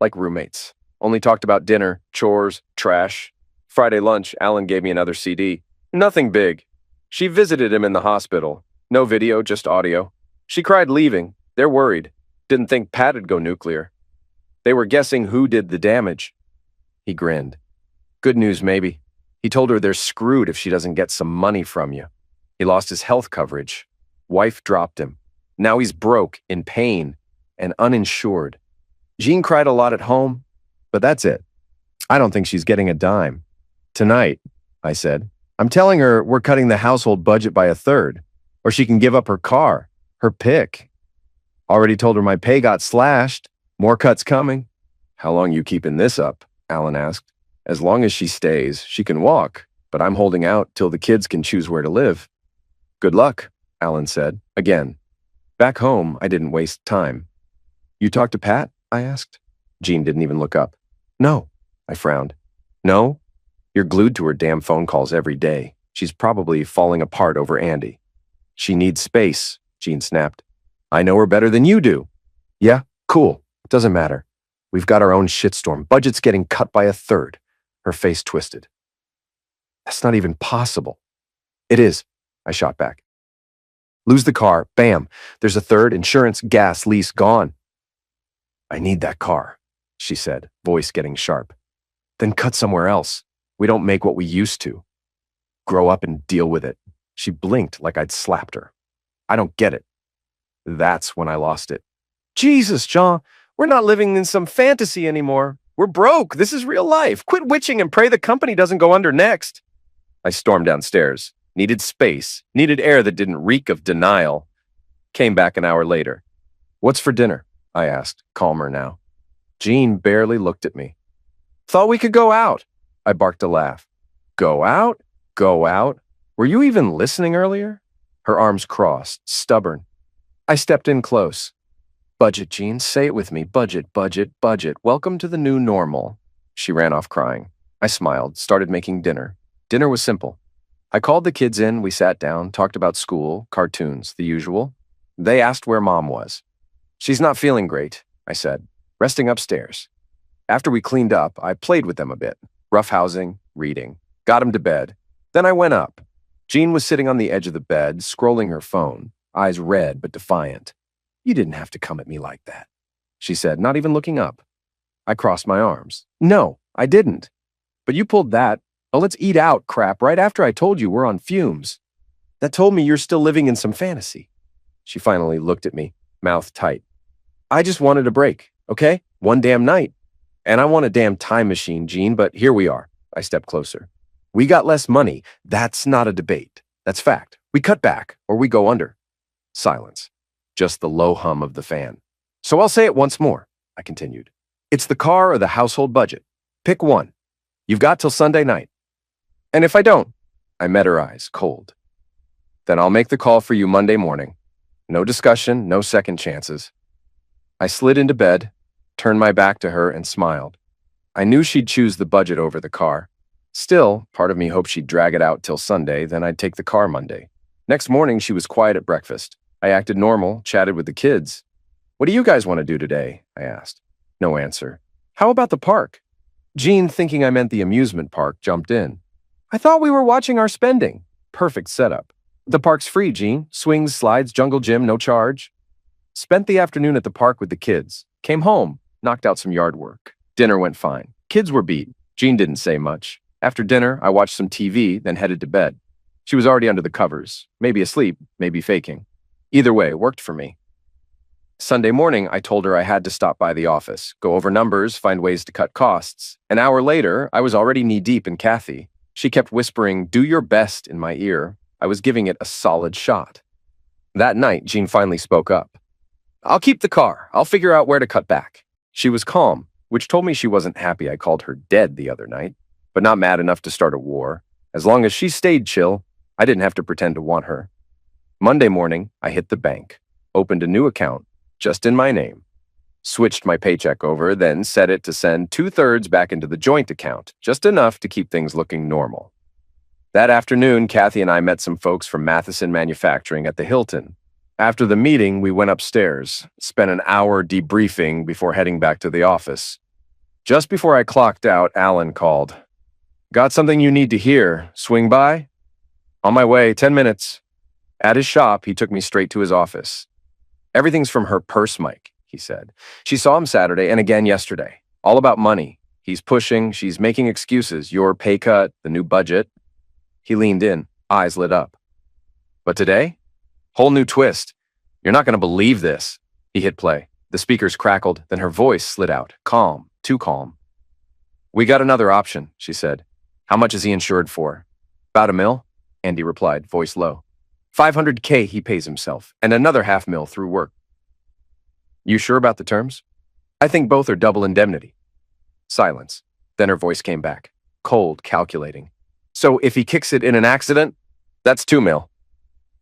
like roommates. Only talked about dinner, chores, trash. Friday lunch, Alan gave me another CD. Nothing big. She visited him in the hospital. No video, just audio. She cried leaving. They're worried. Didn't think Pat'd go nuclear. They were guessing who did the damage. He grinned. Good news, maybe. He told her they're screwed if she doesn't get some money from you. He lost his health coverage. Wife dropped him. Now he's broke, in pain, and uninsured. Jean cried a lot at home, but that's it. I don't think she's getting a dime. Tonight, I said, I'm telling her we're cutting the household budget by 1/3, or she can give up her car, her pick. Already told her my pay got slashed. More cuts coming. How long you keeping this up? Alan asked. As long as she stays, she can walk, but I'm holding out till the kids can choose where to live. Good luck, Alan said, again. Back home, I didn't waste time. You talked to Pat? I asked. Jean didn't even look up. No, I frowned. No? You're glued to her damn phone calls every day. She's probably falling apart over Andy. She needs space, Jean snapped. I know her better than you do. Yeah, cool. Doesn't matter. We've got our own shitstorm. Budget's getting cut by 1/3. Her face twisted. That's not even possible. It is, I shot back. Lose the car, bam. There's a third, insurance, gas, lease, gone. I need that car, she said, voice getting sharp. Then cut somewhere else. We don't make what we used to. Grow up and deal with it. She blinked like I'd slapped her. I don't get it. That's when I lost it. Jesus, John, we're not living in some fantasy anymore. We're broke. This is real life. Quit witching and pray the company doesn't go under next. I stormed downstairs. Needed space. Needed air that didn't reek of denial. Came back an hour later. What's for dinner? I asked, calmer now. Jean barely looked at me. Thought we could go out. I barked a laugh. Go out? Go out? Were you even listening earlier? Her arms crossed, stubborn. I stepped in close. Budget, Jean, say it with me. Budget, budget, budget. Welcome to the new normal. She ran off crying. I smiled, started making dinner. Dinner was simple. I called the kids in, we sat down, talked about school, cartoons, the usual. They asked where Mom was. She's not feeling great, I said, resting upstairs. After we cleaned up, I played with them a bit, roughhousing, reading, got them to bed. Then I went up. Jean was sitting on the edge of the bed, scrolling her phone, eyes red but defiant. You didn't have to come at me like that, she said, not even looking up. I crossed my arms. No, I didn't. But you pulled that, oh, let's eat out crap right after I told you we're on fumes. That told me you're still living in some fantasy. She finally looked at me, mouth tight. I just wanted a break, okay? One damn night. And I want a damn time machine, Jean, but here we are. I stepped closer. We got less money. That's not a debate. That's fact. We cut back, or we go under. Silence. Just the low hum of the fan. So I'll say it once more, I continued. It's the car or the household budget. Pick one. You've got till Sunday night. And if I don't, I met her eyes, cold. Then I'll make the call for you Monday morning. No discussion, no second chances. I slid into bed, turned my back to her, and smiled. I knew she'd choose the budget over the car. Still, part of me hoped she'd drag it out till Sunday, then I'd take the car Monday. Next morning, she was quiet at breakfast. I acted normal, chatted with the kids. What do you guys want to do today? I asked. No answer. How about the park? Jean, thinking I meant the amusement park, jumped in. I thought we were watching our spending. Perfect setup. The park's free, Jean. Swings, slides, jungle gym, no charge. Spent the afternoon at the park with the kids. Came home, knocked out some yard work. Dinner went fine. Kids were beat. Jean didn't say much. After dinner, I watched some TV, then headed to bed. She was already under the covers. Maybe asleep, maybe faking. Either way, it worked for me. Sunday morning, I told her I had to stop by the office, go over numbers, find ways to cut costs. An hour later, I was already knee-deep in Kathy. She kept whispering, "Do your best," in my ear. I was giving it a solid shot. That night, Jean finally spoke up. I'll keep the car. I'll figure out where to cut back. She was calm, which told me she wasn't happy I called her dead the other night, but not mad enough to start a war. As long as she stayed chill, I didn't have to pretend to want her. Monday morning, I hit the bank, opened a new account, just in my name, switched my paycheck over, then set it to send 2/3 back into the joint account, just enough to keep things looking normal. That afternoon, Kathy and I met some folks from Matheson Manufacturing at the Hilton. After the meeting, we went upstairs, spent an hour debriefing before heading back to the office. Just before I clocked out, Alan called. Got something you need to hear. Swing by? On my way, 10 minutes. At his shop, he took me straight to his office. Everything's from her purse, Mike, he said. She saw him Saturday and again yesterday. All about money. He's pushing, she's making excuses. Your pay cut, the new budget. He leaned in, eyes lit up. But today? Whole new twist. You're not going to believe this. He hit play. The speakers crackled, then her voice slid out. Calm, too calm. We got another option, she said. How much is he insured for? About $1 million, Andy replied, voice low. $500K he pays himself, and another $500,000 through work. You sure about the terms? I think both are double indemnity. Silence. Then her voice came back, cold, calculating. So if he kicks it in an accident, that's $2 million.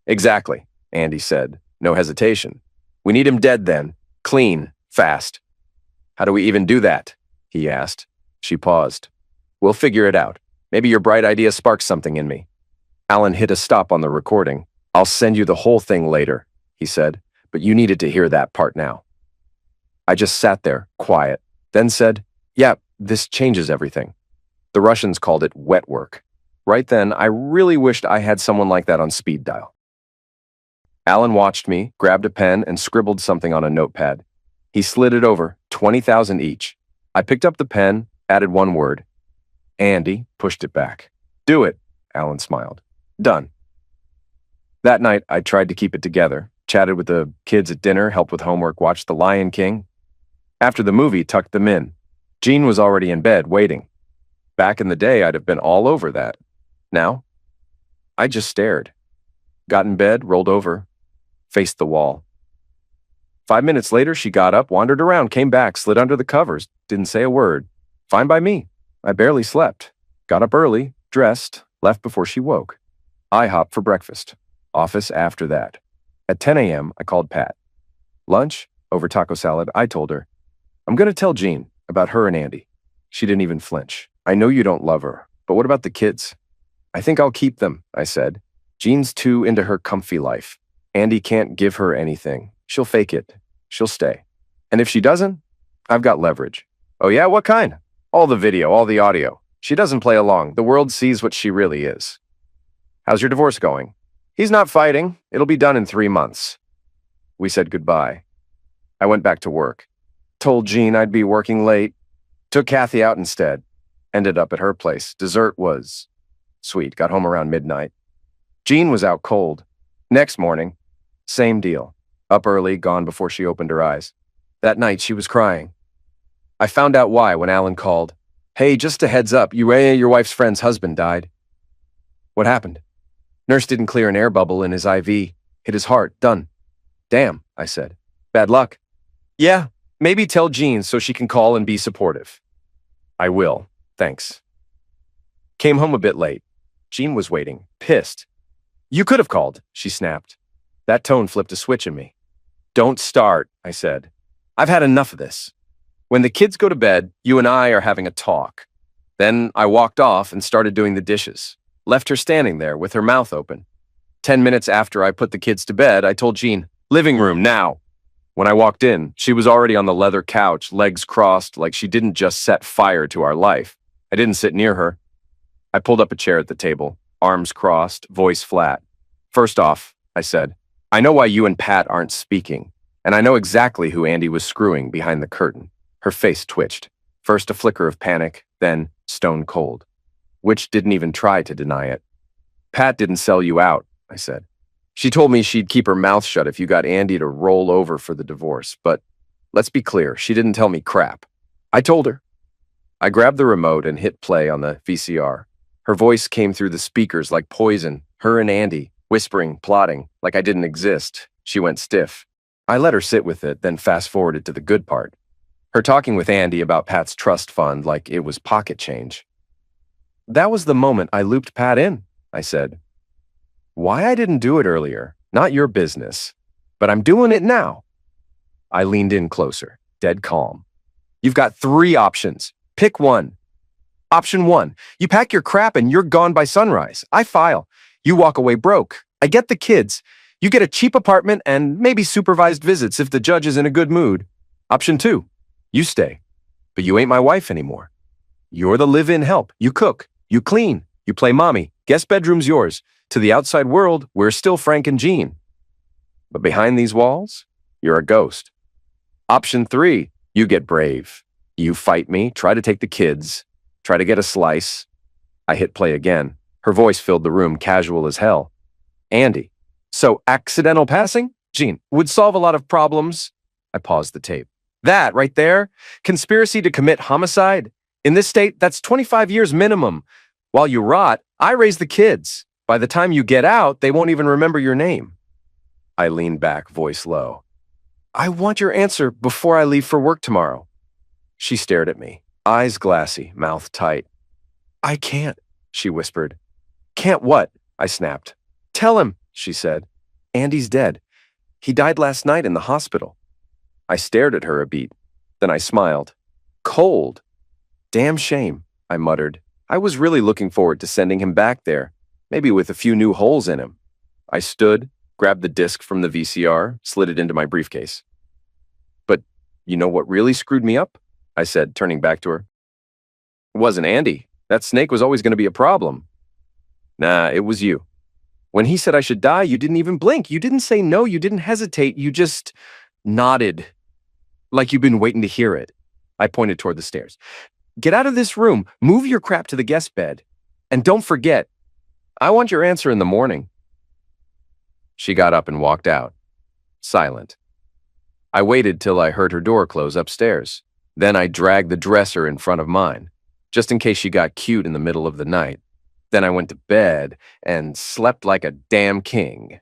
Exactly, Andy said, no hesitation. We need him dead then, clean, fast. How do we even do that? He asked. She paused. We'll figure it out. Maybe your bright idea sparks something in me. Alan hit a stop on the recording. I'll send you the whole thing later, he said, but you needed to hear that part now. I just sat there, quiet, then said, yeah, this changes everything. The Russians called it wet work. Right then, I really wished I had someone like that on speed dial. Alan watched me, grabbed a pen, and scribbled something on a notepad. He slid it over, 20,000 each. I picked up the pen, added one word. Andy pushed it back. Do it, Alan smiled. Done. That night, I tried to keep it together, chatted with the kids at dinner, helped with homework, watched The Lion King. After the movie, tucked them in. Jean was already in bed, waiting. Back in the day, I'd have been all over that. Now, I just stared. Got in bed, rolled over, faced the wall. 5 minutes later, she got up, wandered around, came back, slid under the covers, didn't say a word. Fine by me. I barely slept. Got up early, dressed, left before she woke. IHOP for breakfast. Office after that. At 10 a.m., I called Pat. Lunch, over taco salad, I told her, I'm going to tell Jean about her and Andy. She didn't even flinch. I know you don't love her, but what about the kids? I think I'll keep them, I said. Jean's too into her comfy life. Andy can't give her anything. She'll fake it. She'll stay. And if she doesn't, I've got leverage. Oh yeah, what kind? All the video, all the audio. She doesn't play along. The world sees what she really is. How's your divorce going? He's not fighting. It'll be done in 3 months. We said goodbye. I went back to work. Told Jean I'd be working late. Took Kathy out instead. Ended up at her place. Dessert was sweet. Got home around midnight. Jean was out cold. Next morning, same deal. Up early, gone before she opened her eyes. That night, she was crying. I found out why when Alan called. Hey, just a heads up, your wife's friend's husband died. What happened? Nurse didn't clear an air bubble in his IV. Hit his heart. Done. Damn, I said. Bad luck. Yeah, maybe tell Jean so she can call and be supportive. I will. Thanks. Came home a bit late. Jean was waiting, pissed. You could have called, she snapped. That tone flipped a switch in me. Don't start, I said. I've had enough of this. When the kids go to bed, you and I are having a talk. Then I walked off and started doing the dishes. Left her standing there with her mouth open. 10 minutes after I put the kids to bed, I told Jean, living room now. When I walked in, she was already on the leather couch, legs crossed like she didn't just set fire to our life. I didn't sit near her. I pulled up a chair at the table, arms crossed, voice flat. First off, I said, I know why you and Pat aren't speaking, and I know exactly who Andy was screwing behind the curtain. Her face twitched. First a flicker of panic, then stone cold. Which didn't even try to deny it. Pat didn't sell you out, I said. She told me she'd keep her mouth shut if you got Andy to roll over for the divorce, but let's be clear, she didn't tell me crap. I told her. I grabbed the remote and hit play on the VCR. Her voice came through the speakers like poison, her and Andy, whispering, plotting, like I didn't exist. She went stiff. I let her sit with it, then fast-forwarded to the good part. Her talking with Andy about Pat's trust fund like it was pocket change. That was the moment I looped Pat in, I said. Why I didn't do it earlier, not your business, but I'm doing it now. I leaned in closer, dead calm. You've got 3 options. Pick one. Option 1, you pack your crap and you're gone by sunrise. I file. You walk away broke. I get the kids. You get a cheap apartment and maybe supervised visits if the judge is in a good mood. Option 2, you stay, but you ain't my wife anymore. You're the live-in help. You cook, you clean, you play mommy. Guest bedroom's yours. To the outside world, we're still Frank and Jean. But behind these walls, you're a ghost. Option 3, you get brave. You fight me, try to take the kids, try to get a slice. I hit play again. Her voice filled the room, casual as hell. Andy. So accidental passing? Jean, would solve a lot of problems. I paused the tape. That right there, conspiracy to commit homicide. In this state, that's 25 years minimum. While you rot, I raise the kids. By the time you get out, they won't even remember your name. I leaned back, voice low. I want your answer before I leave for work tomorrow. She stared at me, eyes glassy, mouth tight. I can't, she whispered. Can't what? I snapped. Tell him, she said. Andy's dead. He died last night in the hospital. I stared at her a beat. Then I smiled. Cold. Damn shame, I muttered. I was really looking forward to sending him back there, maybe with a few new holes in him. I stood, grabbed the disc from the VCR, slid it into my briefcase. But you know what really screwed me up? I said, turning back to her. It wasn't Andy. That snake was always going to be a problem. Nah, it was you. When he said I should die, you didn't even blink. You didn't say no. You didn't hesitate. You just nodded, like you've been waiting to hear it. I pointed toward the stairs. Get out of this room. Move your crap to the guest bed. And don't forget, I want your answer in the morning. She got up and walked out, silent. I waited till I heard her door close upstairs. Then I dragged the dresser in front of mine, just in case she got cute in the middle of the night. Then I went to bed and slept like a damn king.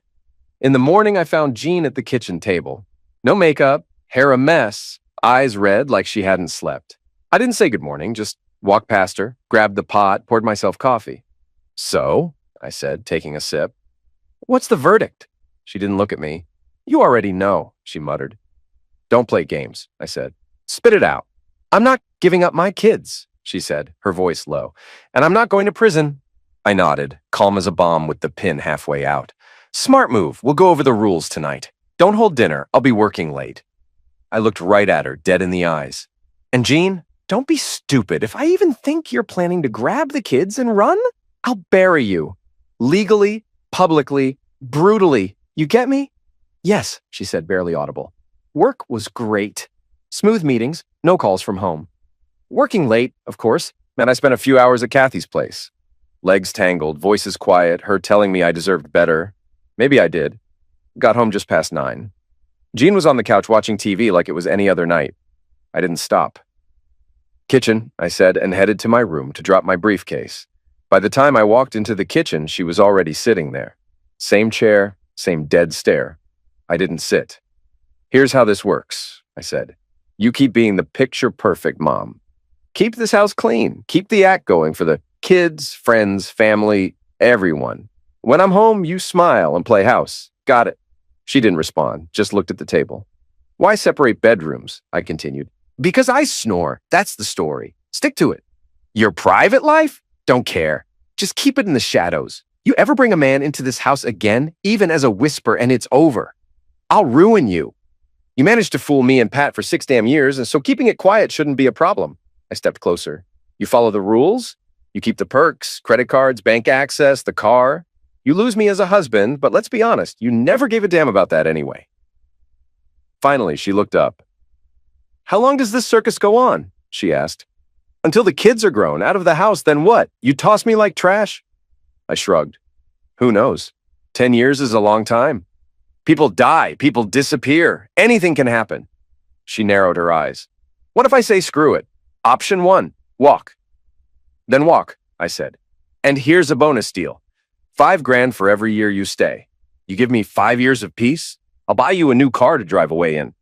In the morning, I found Jean at the kitchen table. No makeup, hair a mess, eyes red like she hadn't slept. I didn't say good morning, just walked past her, grabbed the pot, poured myself coffee. So, I said, taking a sip. What's the verdict? She didn't look at me. You already know, she muttered. Don't play games, I said. Spit it out. I'm not giving up my kids, she said, her voice low. And I'm not going to prison. I nodded, calm as a bomb with the pin halfway out. Smart move. We'll go over the rules tonight. Don't hold dinner. I'll be working late. I looked right at her, dead in the eyes. And Jean, don't be stupid. If I even think you're planning to grab the kids and run, I'll bury you. Legally, publicly, brutally. You get me? Yes, she said, barely audible. Work was great. Smooth meetings, no calls from home. Working late, of course, meant I spent a few hours at Kathy's place. Legs tangled, voices quiet, her telling me I deserved better. Maybe I did. Got home just past 9. Jean was on the couch watching TV like it was any other night. I didn't stop. Kitchen, I said, and headed to my room to drop my briefcase. By the time I walked into the kitchen, she was already sitting there. Same chair, same dead stare. I didn't sit. Here's how this works, I said. You keep being the picture-perfect mom. Keep this house clean. Keep the act going for the kids, friends, family, everyone. When I'm home, you smile and play house. Got it. She didn't respond, just looked at the table. Why separate bedrooms? I continued. Because I snore. That's the story. Stick to it. Your private life? Don't care. Just keep it in the shadows. You ever bring a man into this house again, even as a whisper, and it's over. I'll ruin you. You managed to fool me and Pat for 6 damn years, and so keeping it quiet shouldn't be a problem. I stepped closer. You follow the rules? You keep the perks, credit cards, bank access, the car. You lose me as a husband, but let's be honest, you never gave a damn about that anyway. Finally, she looked up. How long does this circus go on? She asked. Until the kids are grown, out of the house, then what? You toss me like trash? I shrugged. Who knows? 10 years is a long time. People die, people disappear. Anything can happen. She narrowed her eyes. What if I say screw it? Option 1, walk. Then walk, I said. And here's a bonus deal. $5,000 for every year you stay. You give me 5 years of peace, I'll buy you a new car to drive away in.